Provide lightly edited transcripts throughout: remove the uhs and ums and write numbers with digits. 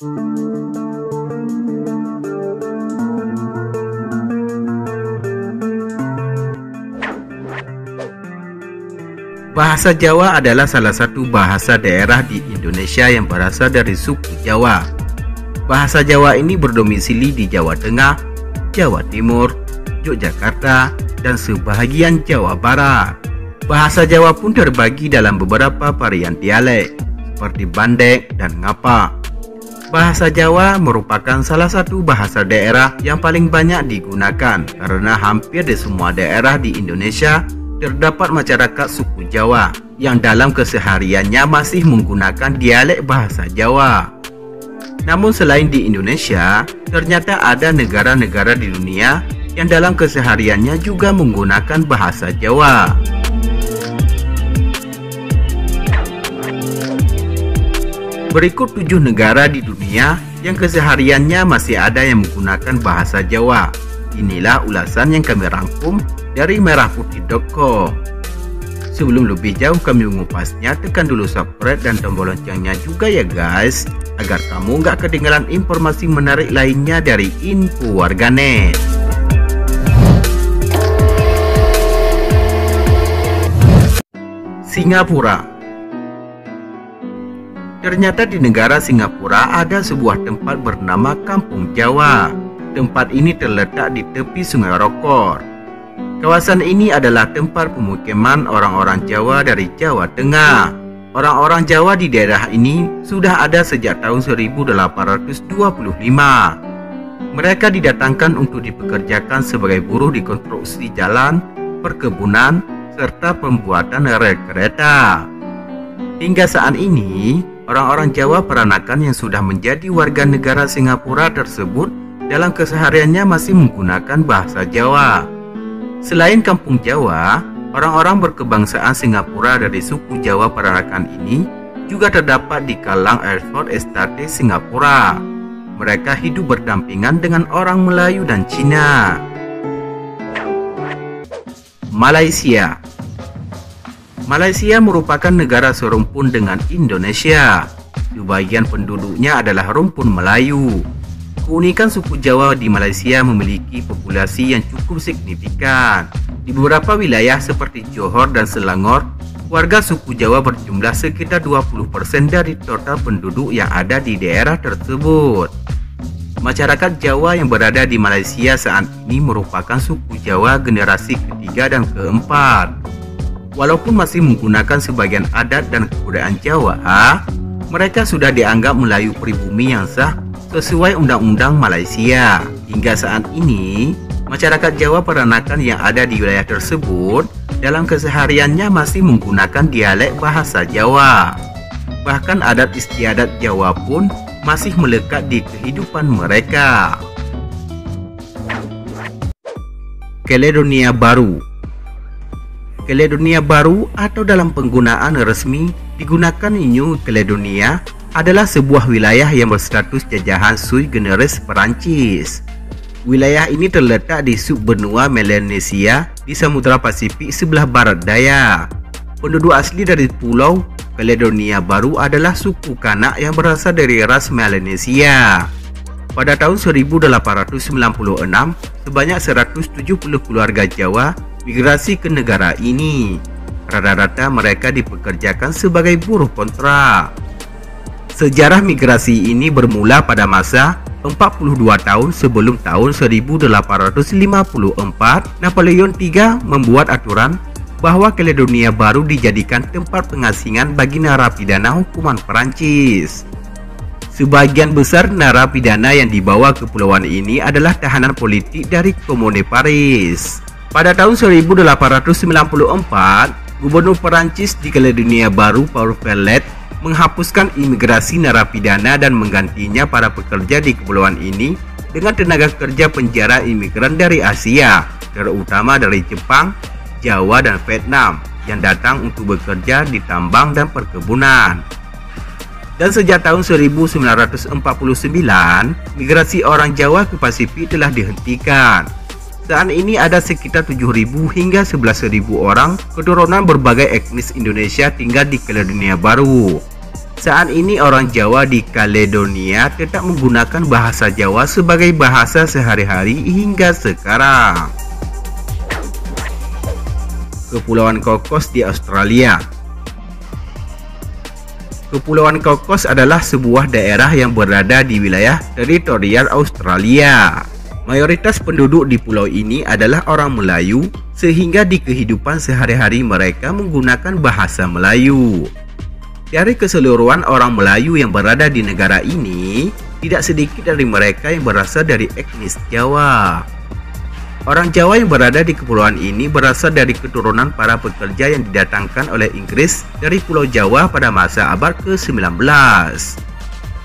Bahasa Jawa adalah salah satu bahasa daerah di Indonesia yang berasal dari suku Jawa. Bahasa Jawa ini berdomisili di Jawa Tengah, Jawa Timur, Yogyakarta, dan sebahagian Jawa Barat. Bahasa Jawa pun terbagi dalam beberapa varian dialek, seperti Bandek dan Ngapa. Bahasa Jawa merupakan salah satu bahasa daerah yang paling banyak digunakan karena hampir di semua daerah di Indonesia terdapat masyarakat suku Jawa yang dalam kesehariannya masih menggunakan dialek bahasa Jawa. Namun selain di Indonesia, ternyata ada negara-negara di dunia yang dalam kesehariannya juga menggunakan bahasa Jawa. Berikut 7 negara di dunia yang kesehariannya masih ada yang menggunakan bahasa Jawa. Inilah ulasan yang kami rangkum dari merahputih.com. Sebelum lebih jauh kami mengupasnya, tekan dulu subscribe dan tombol loncengnya juga ya guys, agar kamu nggak ketinggalan informasi menarik lainnya dari Info Warganet. Singapura. Ternyata di negara Singapura ada sebuah tempat bernama Kampung Jawa. Tempat ini terletak di tepi Sungai Rokor. Kawasan ini adalah tempat pemukiman orang-orang Jawa dari Jawa Tengah. Orang-orang Jawa di daerah ini sudah ada sejak tahun 1825. Mereka didatangkan untuk dipekerjakan sebagai buruh di konstruksi jalan, perkebunan, serta pembuatan rel kereta. Hingga saat ini, orang-orang Jawa peranakan yang sudah menjadi warga negara Singapura tersebut dalam kesehariannya masih menggunakan bahasa Jawa. Selain Kampung Jawa, orang-orang berkebangsaan Singapura dari suku Jawa peranakan ini juga terdapat di Kallang Airport Estate Singapura. Mereka hidup berdampingan dengan orang Melayu dan Cina. Malaysia. Malaysia merupakan negara serumpun dengan Indonesia. Sebagian penduduknya adalah rumpun Melayu. Keunikan suku Jawa di Malaysia memiliki populasi yang cukup signifikan. Di beberapa wilayah seperti Johor dan Selangor, warga suku Jawa berjumlah sekitar 20% dari total penduduk yang ada di daerah tersebut. Masyarakat Jawa yang berada di Malaysia saat ini merupakan suku Jawa generasi ketiga dan keempat. Walaupun masih menggunakan sebagian adat dan kebudayaan Jawa, mereka sudah dianggap Melayu pribumi yang sah sesuai Undang-Undang Malaysia. Hingga saat ini, masyarakat Jawa peranakan yang ada di wilayah tersebut dalam kesehariannya masih menggunakan dialek bahasa Jawa. Bahkan adat istiadat Jawa pun masih melekat di kehidupan mereka. Caledonia Baru. Caledonia Baru atau dalam penggunaan resmi digunakan New Caledonia adalah sebuah wilayah yang berstatus jajahan sui generis Perancis. Wilayah ini terletak di subbenua Melanesia di Samudra Pasifik sebelah barat daya. Penduduk asli dari Pulau Caledonia Baru adalah suku Kanak yang berasal dari ras Melanesia. Pada tahun 1896, sebanyak 170 keluarga Jawa migrasi ke negara ini. Rata-rata mereka dipekerjakan sebagai buruh kontrak. Sejarah migrasi ini bermula pada masa 42 tahun sebelum tahun 1854, Napoleon III membuat aturan bahwa Caledonia Baru dijadikan tempat pengasingan bagi narapidana hukuman Perancis. Sebagian besar narapidana yang dibawa ke kepulauan ini adalah tahanan politik dari Komune Paris. Pada tahun 1894, Gubernur Perancis di Caledonia Baru, Paul Verlet, menghapuskan imigrasi narapidana dan menggantinya para pekerja di kepulauan ini dengan tenaga kerja penjara imigran dari Asia, terutama dari Jepang, Jawa, dan Vietnam yang datang untuk bekerja di tambang dan perkebunan. Dan sejak tahun 1949, migrasi orang Jawa ke Pasifik telah dihentikan. Saat ini ada sekitar 7.000 hingga 11.000 orang keturunan berbagai etnis Indonesia tinggal di Caledonia Baru. Saat ini orang Jawa di Kaledonia tetap menggunakan bahasa Jawa sebagai bahasa sehari-hari hingga sekarang. Kepulauan Cocos di Australia. Kepulauan Cocos adalah sebuah daerah yang berada di wilayah teritorial Australia. Mayoritas penduduk di pulau ini adalah orang Melayu, sehingga di kehidupan sehari-hari mereka menggunakan bahasa Melayu. Dari keseluruhan orang Melayu yang berada di negara ini, tidak sedikit dari mereka yang berasal dari etnis Jawa. Orang Jawa yang berada di kepulauan ini berasal dari keturunan para pekerja yang didatangkan oleh Inggris dari Pulau Jawa pada masa abad ke-19.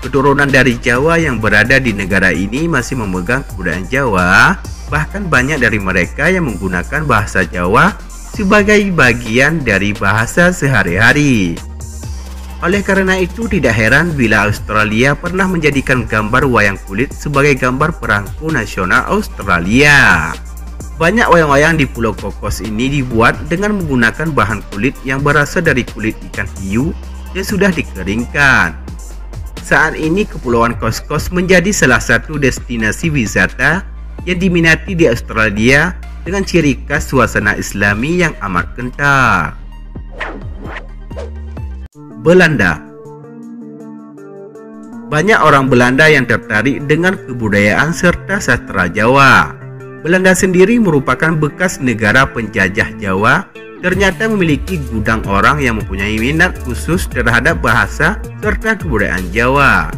Keturunan dari Jawa yang berada di negara ini masih memegang kebudayaan Jawa, bahkan banyak dari mereka yang menggunakan bahasa Jawa sebagai bagian dari bahasa sehari-hari. Oleh karena itu, tidak heran bila Australia pernah menjadikan gambar wayang kulit sebagai gambar perangko nasional Australia. Banyak wayang-wayang di Pulau Cocos ini dibuat dengan menggunakan bahan kulit yang berasal dari kulit ikan hiu yang sudah dikeringkan. Saat ini Kepulauan Cocos menjadi salah satu destinasi wisata yang diminati di Australia dengan ciri khas suasana Islami yang amat kental. Belanda. Banyak orang Belanda yang tertarik dengan kebudayaan serta sastra Jawa. Belanda sendiri merupakan bekas negara penjajah Jawa, ternyata memiliki gudang orang yang mempunyai minat khusus terhadap bahasa serta kebudayaan Jawa.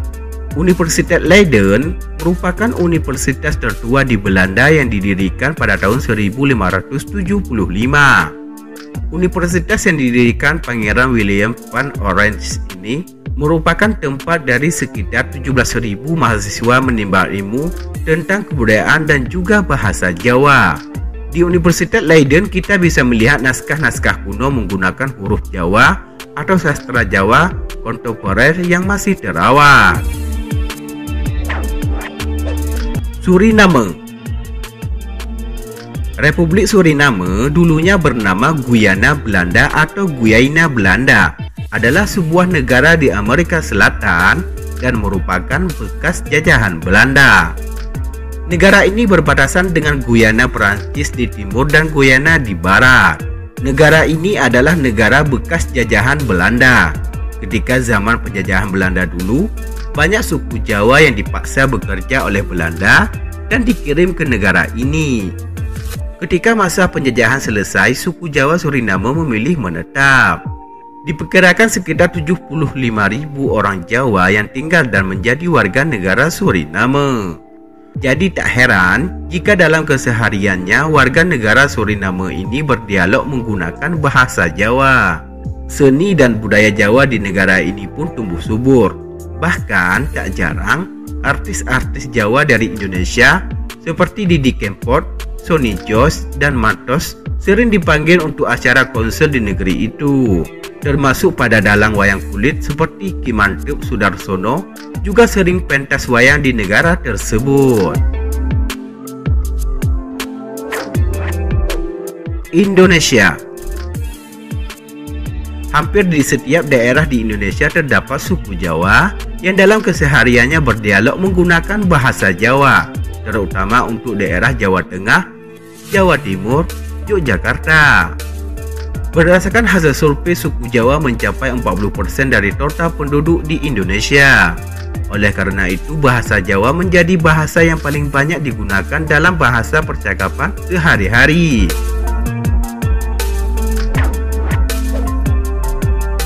Universitas Leiden merupakan universitas tertua di Belanda yang didirikan pada tahun 1575. Universitas yang didirikan Pangeran William van Orange ini merupakan tempat dari sekitar 17.000 mahasiswa menimba ilmu tentang kebudayaan dan juga bahasa Jawa. Di Universitas Leiden kita bisa melihat naskah-naskah kuno menggunakan huruf Jawa atau sastra Jawa kontemporer yang masih terawat. Suriname. Republik Suriname, dulunya bernama Guyana Belanda atau Guyana Belanda, adalah sebuah negara di Amerika Selatan dan merupakan bekas jajahan Belanda. Negara ini berbatasan dengan Guyana Perancis di timur dan Guyana di barat. Negara ini adalah negara bekas jajahan Belanda. Ketika zaman penjajahan Belanda dulu, banyak suku Jawa yang dipaksa bekerja oleh Belanda dan dikirim ke negara ini. Ketika masa penjajahan selesai, suku Jawa Suriname memilih menetap. Diperkirakan sekitar 75.000 orang Jawa yang tinggal dan menjadi warga negara Suriname. Jadi tak heran jika dalam kesehariannya warga negara Suriname ini berdialog menggunakan bahasa Jawa. Seni dan budaya Jawa di negara ini pun tumbuh subur. Bahkan tak jarang artis-artis Jawa dari Indonesia seperti Didi Kempot, Sony Jos, dan Matos sering dipanggil untuk acara konser di negeri itu. Termasuk pada dalang wayang kulit seperti Ki Mantub Sudarsono juga sering pentas wayang di negara tersebut. Indonesia. Hampir di setiap daerah di Indonesia terdapat suku Jawa yang dalam kesehariannya berdialog menggunakan bahasa Jawa, terutama untuk daerah Jawa Tengah, Jawa Timur, Yogyakarta. Berdasarkan hasil survei, suku Jawa mencapai 40% dari total penduduk di Indonesia. Oleh karena itu, bahasa Jawa menjadi bahasa yang paling banyak digunakan dalam bahasa percakapan sehari-hari.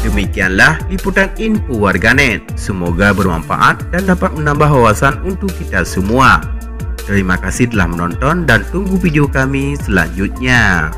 Demikianlah liputan info warganet. Semoga bermanfaat dan dapat menambah wawasan untuk kita semua. Terima kasih telah menonton dan tunggu video kami selanjutnya.